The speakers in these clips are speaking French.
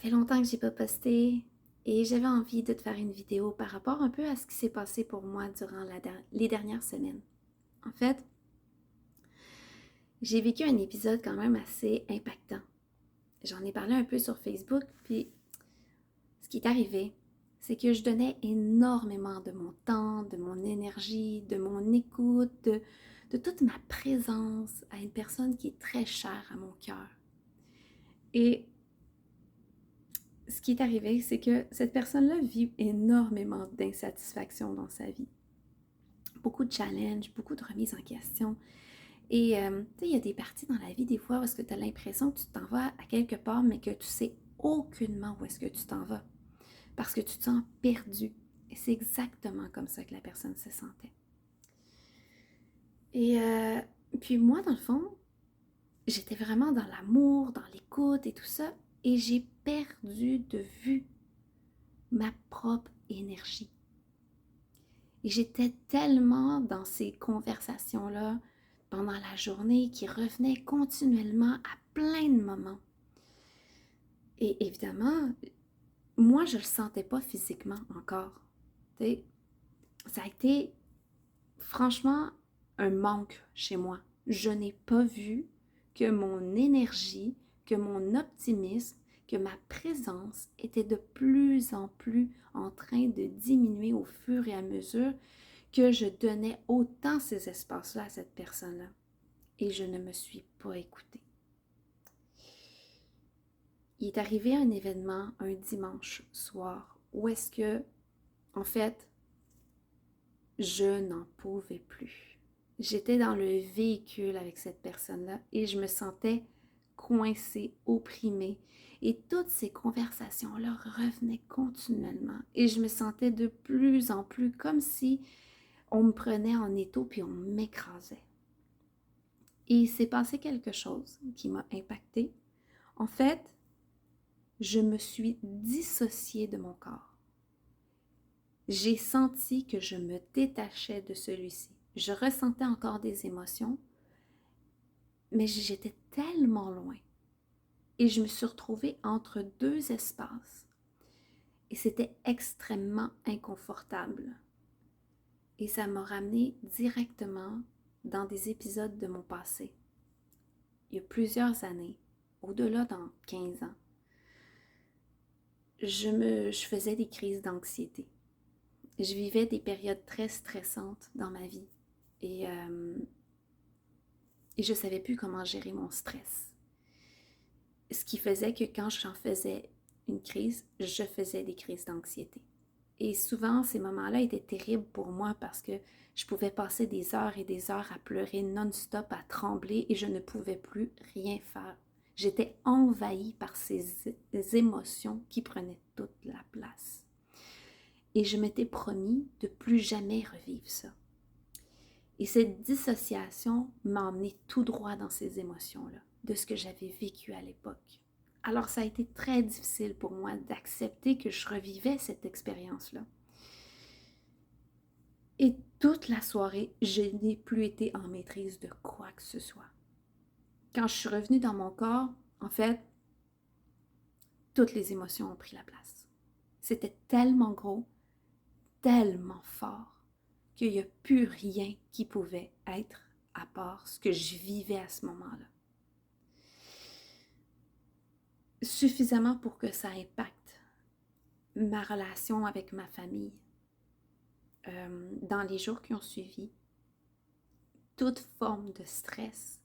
fait longtemps que j'ai pas posté et j'avais envie de te faire une vidéo par rapport un peu à ce qui s'est passé pour moi durant les dernières semaines. En fait, j'ai vécu un épisode quand même assez impactant. J'en ai parlé un peu sur Facebook, puis ce qui est arrivé, c'est que je donnais énormément de mon temps, de mon énergie, de mon écoute, de toute ma présence à une personne qui est très chère à mon cœur. Et ce qui est arrivé, c'est que cette personne-là vit énormément d'insatisfaction dans sa vie. Beaucoup de challenges, beaucoup de remises en question. Et tu sais, il y a des parties dans la vie, des fois, où est-ce que tu as l'impression que tu t'en vas à quelque part, mais que tu sais aucunement où est-ce que tu t'en vas. Parce que tu te sens perdu. Et c'est exactement comme ça que la personne se sentait. Et puis moi, dans le fond, j'étais vraiment dans l'amour, dans l'écoute et tout ça. Et j'ai perdu de vue ma propre énergie. Et j'étais tellement dans ces conversations-là pendant la journée qui revenaient continuellement à plein de moments. Et évidemment, moi, je ne le sentais pas physiquement encore. T'sais, ça a été franchement un manque chez moi. Je n'ai pas vu que mon énergie, que mon optimisme, que ma présence était de plus en plus en train de diminuer au fur et à mesure que je donnais autant ces espaces-là à cette personne-là. Et je ne me suis pas écoutée. Il est arrivé un événement un dimanche soir où est-ce que, en fait, je n'en pouvais plus. J'étais dans le véhicule avec cette personne-là et je me sentais coincée, opprimée. Et toutes ces conversations-là revenaient continuellement. Et je me sentais de plus en plus comme si on me prenait en étau puis on m'écrasait. Et il s'est passé quelque chose qui m'a impactée. En fait, je me suis dissociée de mon corps. J'ai senti que je me détachais de celui-ci. Je ressentais encore des émotions, mais j'étais tellement loin. Et je me suis retrouvée entre deux espaces. Et c'était extrêmement inconfortable. Et ça m'a ramené directement dans des épisodes de mon passé. Il y a plusieurs années, au-delà dans 15 ans, je faisais des crises d'anxiété. Je vivais des périodes très stressantes dans ma vie et je ne savais plus comment gérer mon stress. Ce qui faisait que quand j'en faisais une crise, je faisais des crises d'anxiété. Et souvent, ces moments-là étaient terribles pour moi parce que je pouvais passer des heures et des heures à pleurer non-stop, à trembler et je ne pouvais plus rien faire. J'étais envahie par ces émotions qui prenaient toute la place. Et je m'étais promis de plus jamais revivre ça. Et cette dissociation m'a emmené tout droit dans ces émotions-là, de ce que j'avais vécu à l'époque. Alors ça a été très difficile pour moi d'accepter que je revivais cette expérience-là. Et toute la soirée, je n'ai plus été en maîtrise de quoi que ce soit. Quand je suis revenue dans mon corps, en fait, toutes les émotions ont pris la place. C'était tellement gros, tellement fort, qu'il n'y a plus rien qui pouvait être à part ce que je vivais à ce moment-là. Suffisamment pour que ça impacte ma relation avec ma famille. Dans les jours qui ont suivi, toute forme de stress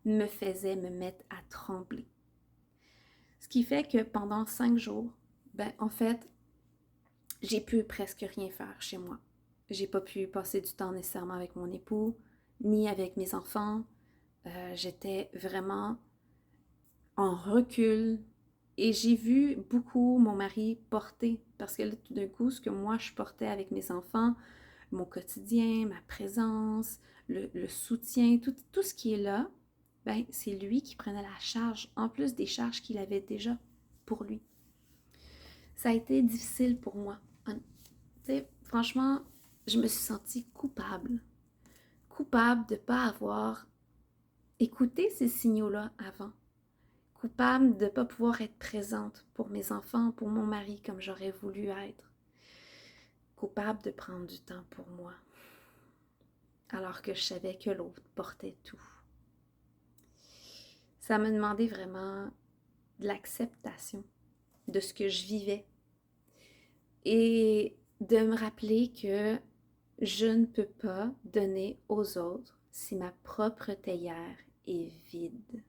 me faisait me mettre à trembler. Ce qui fait que pendant 5 jours, en fait, j'ai pu presque rien faire chez moi. J'ai pas pu passer du temps nécessairement avec mon époux, ni avec mes enfants. J'étais vraiment en recul et j'ai vu beaucoup mon mari porter parce que là, tout d'un coup, ce que moi je portais avec mes enfants, mon quotidien, ma présence, le soutien, tout ce qui est là, c'est lui qui prenait la charge, en plus des charges qu'il avait déjà pour lui. Ça a été difficile pour moi. Franchement, je me suis sentie coupable. Coupable de ne pas avoir écouté ces signaux-là avant. coupable de ne pas pouvoir être présente pour mes enfants, pour mon mari comme j'aurais voulu être. Coupable de prendre du temps pour moi, alors que je savais que l'autre portait tout. Ça m'a demandé vraiment de l'acceptation de ce que je vivais et de me rappeler que je ne peux pas donner aux autres si ma propre théière est vide.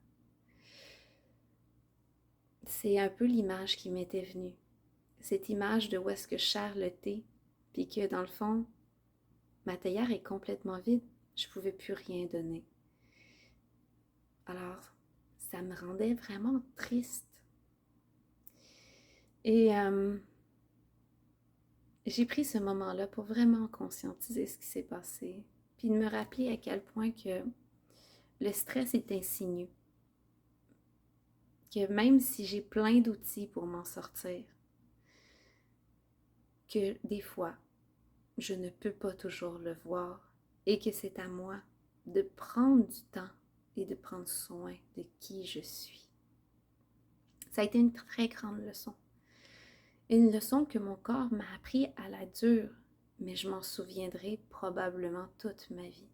C'est un peu l'image qui m'était venue. Cette image de où est-ce que je sers le thé, puis que dans le fond, ma théière est complètement vide. Je ne pouvais plus rien donner. Alors, ça me rendait vraiment triste. Et j'ai pris ce moment-là pour vraiment conscientiser ce qui s'est passé, puis de me rappeler à quel point que le stress est insidieux. Que même si j'ai plein d'outils pour m'en sortir, que des fois, je ne peux pas toujours le voir et que c'est à moi de prendre du temps et de prendre soin de qui je suis. Ça a été une très grande leçon. Une leçon que mon corps m'a appris à la dure, mais je m'en souviendrai probablement toute ma vie.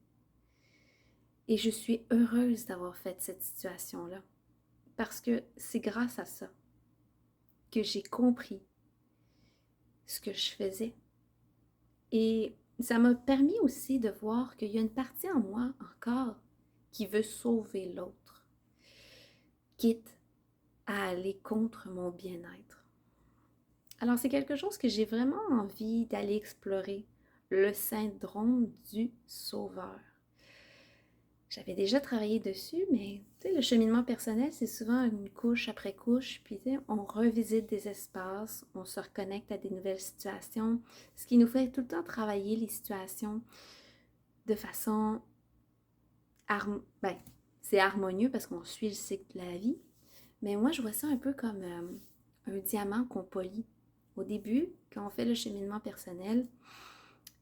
Et je suis heureuse d'avoir fait cette situation-là, parce que c'est grâce à ça que j'ai compris ce que je faisais. Et ça m'a permis aussi de voir qu'il y a une partie en moi encore qui veut sauver l'autre, quitte à aller contre mon bien-être. Alors c'est quelque chose que j'ai vraiment envie d'aller explorer, le syndrome du sauveur. J'avais déjà travaillé dessus, mais le cheminement personnel, c'est souvent une couche après couche, puis on revisite des espaces, on se reconnecte à des nouvelles situations, ce qui nous fait tout le temps travailler les situations de façon c'est harmonieux parce qu'on suit le cycle de la vie, mais moi je vois ça un peu comme un diamant qu'on polit. Au début, quand on fait le cheminement personnel,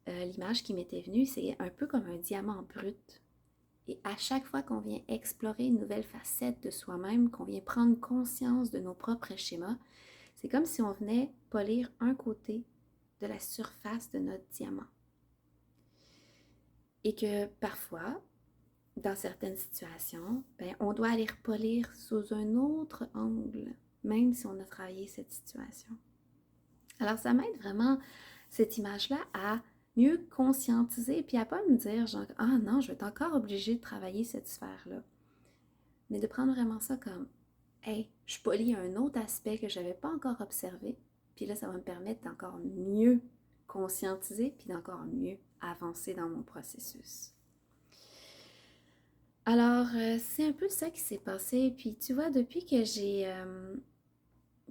l'image qui m'était venue, c'est un peu comme un diamant brut. Et à chaque fois qu'on vient explorer une nouvelle facette de soi-même, qu'on vient prendre conscience de nos propres schémas, c'est comme si on venait polir un côté de la surface de notre diamant. Et que parfois, dans certaines situations, on doit aller repolir sous un autre angle, même si on a travaillé cette situation. Alors, ça m'aide vraiment, cette image-là, à mieux conscientiser, puis à pas me dire genre, ah non, je vais être encore obligée de travailler cette sphère-là. Mais de prendre vraiment ça comme, hey, je polis un autre aspect que je n'avais pas encore observé, puis là, ça va me permettre d'encore mieux conscientiser, puis d'encore mieux avancer dans mon processus. Alors, c'est un peu ça qui s'est passé. Puis tu vois, depuis que j'ai...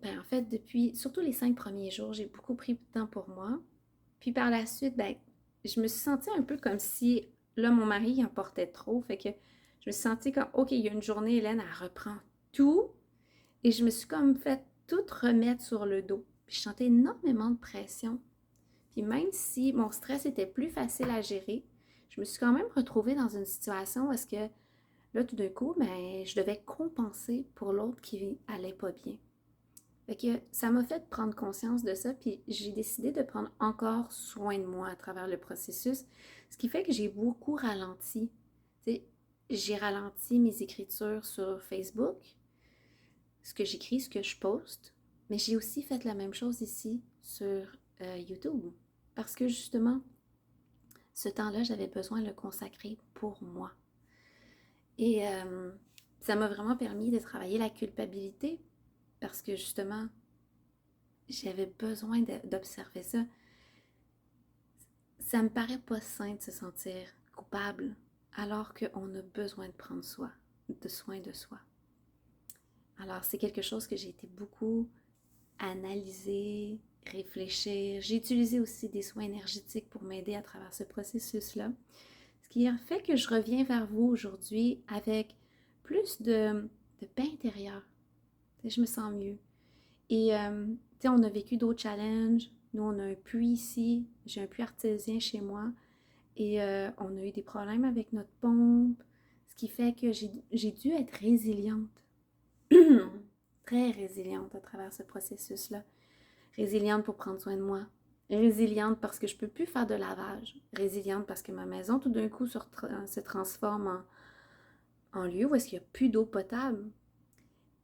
en fait, depuis surtout les 5 premiers jours, j'ai beaucoup pris de temps pour moi. Puis par la suite, je me suis sentie un peu comme si, là, mon mari il en portait trop. Fait que je me suis sentie comme, OK, il y a une journée, Hélène, elle reprend tout. Et je me suis comme fait tout remettre sur le dos. Puis je sentais énormément de pression. Puis même si mon stress était plus facile à gérer, je me suis quand même retrouvée dans une situation où est-ce que là, tout d'un coup, je devais compenser pour l'autre qui allait pas bien. Fait que ça m'a fait prendre conscience de ça, puis j'ai décidé de prendre encore soin de moi à travers le processus, ce qui fait que j'ai beaucoup ralenti. T'sais, j'ai ralenti mes écritures sur Facebook, ce que j'écris, ce que je poste, mais j'ai aussi fait la même chose ici sur YouTube, parce que justement, ce temps-là, j'avais besoin de le consacrer pour moi. Et ça m'a vraiment permis de travailler la culpabilité parce que justement, j'avais besoin d'observer ça. Ça me paraît pas sain de se sentir coupable alors qu'on a besoin de prendre soin de soi. Alors, c'est quelque chose que j'ai été beaucoup analyser, réfléchir. J'ai utilisé aussi des soins énergétiques pour m'aider à travers ce processus-là. Ce qui a fait que je reviens vers vous aujourd'hui avec plus de paix intérieure. Je me sens mieux. Et on a vécu d'autres challenges. Nous, on a un puits ici. J'ai un puits artésien chez moi. Et on a eu des problèmes avec notre pompe. Ce qui fait que j'ai dû être résiliente. très résiliente à travers ce processus-là. Résiliente pour prendre soin de moi. Résiliente parce que je ne peux plus faire de lavage. Résiliente parce que ma maison, tout d'un coup, se transforme en lieu où est-ce qu'il n'y a plus d'eau potable.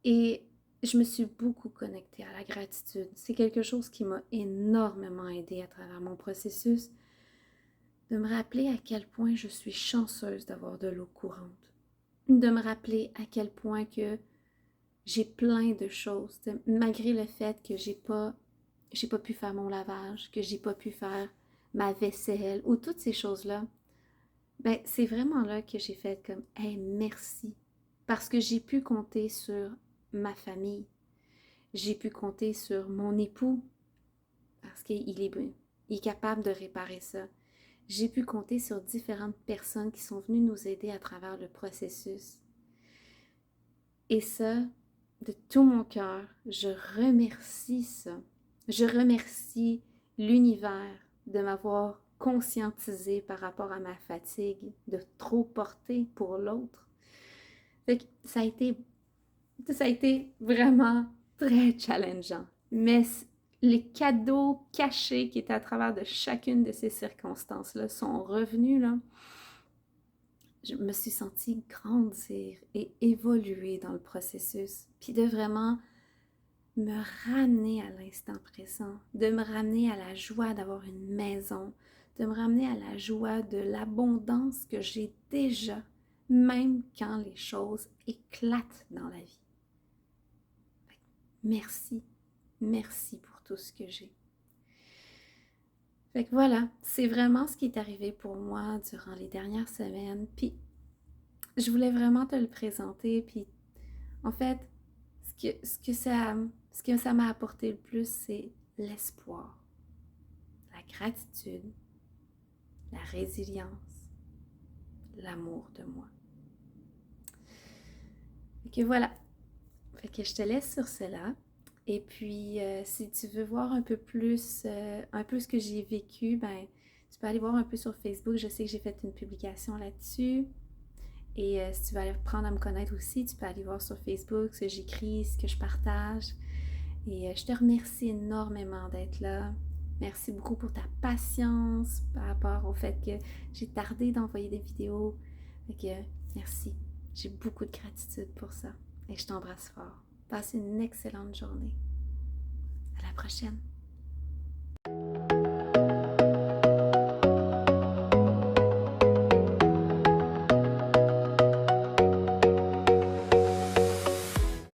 Et je me suis beaucoup connectée à la gratitude. C'est quelque chose qui m'a énormément aidée à travers mon processus, de me rappeler à quel point je suis chanceuse d'avoir de l'eau courante. De me rappeler à quel point que j'ai plein de choses, malgré le fait que j'ai pas pu faire mon lavage, que j'ai pas pu faire ma vaisselle ou toutes ces choses-là. Ben, c'est vraiment là que j'ai fait comme « Hey, merci ». Parce que j'ai pu compter sur ma famille. J'ai pu compter sur mon époux parce qu'il est capable de réparer ça. J'ai pu compter sur différentes personnes qui sont venues nous aider à travers le processus. Et ça, de tout mon cœur, je remercie ça. Je remercie l'univers de m'avoir conscientisé par rapport à ma fatigue, de trop porter pour l'autre. Fait que ça a été vraiment très challengeant. Mais les cadeaux cachés qui étaient à travers de chacune de ces circonstances-là sont revenus, là. Je me suis sentie grandir et évoluer dans le processus, puis de vraiment me ramener à l'instant présent, de me ramener à la joie d'avoir une maison, de me ramener à la joie de l'abondance que j'ai déjà, même quand les choses éclatent dans la vie. Merci, merci pour tout ce que j'ai. Fait que voilà, c'est vraiment ce qui est arrivé pour moi durant les dernières semaines, puis je voulais vraiment te le présenter, puis en fait, ce que ça m'a apporté le plus, c'est l'espoir, la gratitude, la résilience, l'amour de moi. Fait que voilà, fait que je te laisse sur cela. Et puis, si tu veux voir un peu ce que j'ai vécu, ben, tu peux aller voir un peu sur Facebook. Je sais que j'ai fait une publication là-dessus. Et si tu veux aller apprendre à me connaître aussi, tu peux aller voir sur Facebook ce que j'écris, ce que je partage. Et je te remercie énormément d'être là. Merci beaucoup pour ta patience par rapport au fait que j'ai tardé d'envoyer des vidéos. Fait que merci. J'ai beaucoup de gratitude pour ça. Et je t'embrasse fort. Passe une excellente journée. À la prochaine.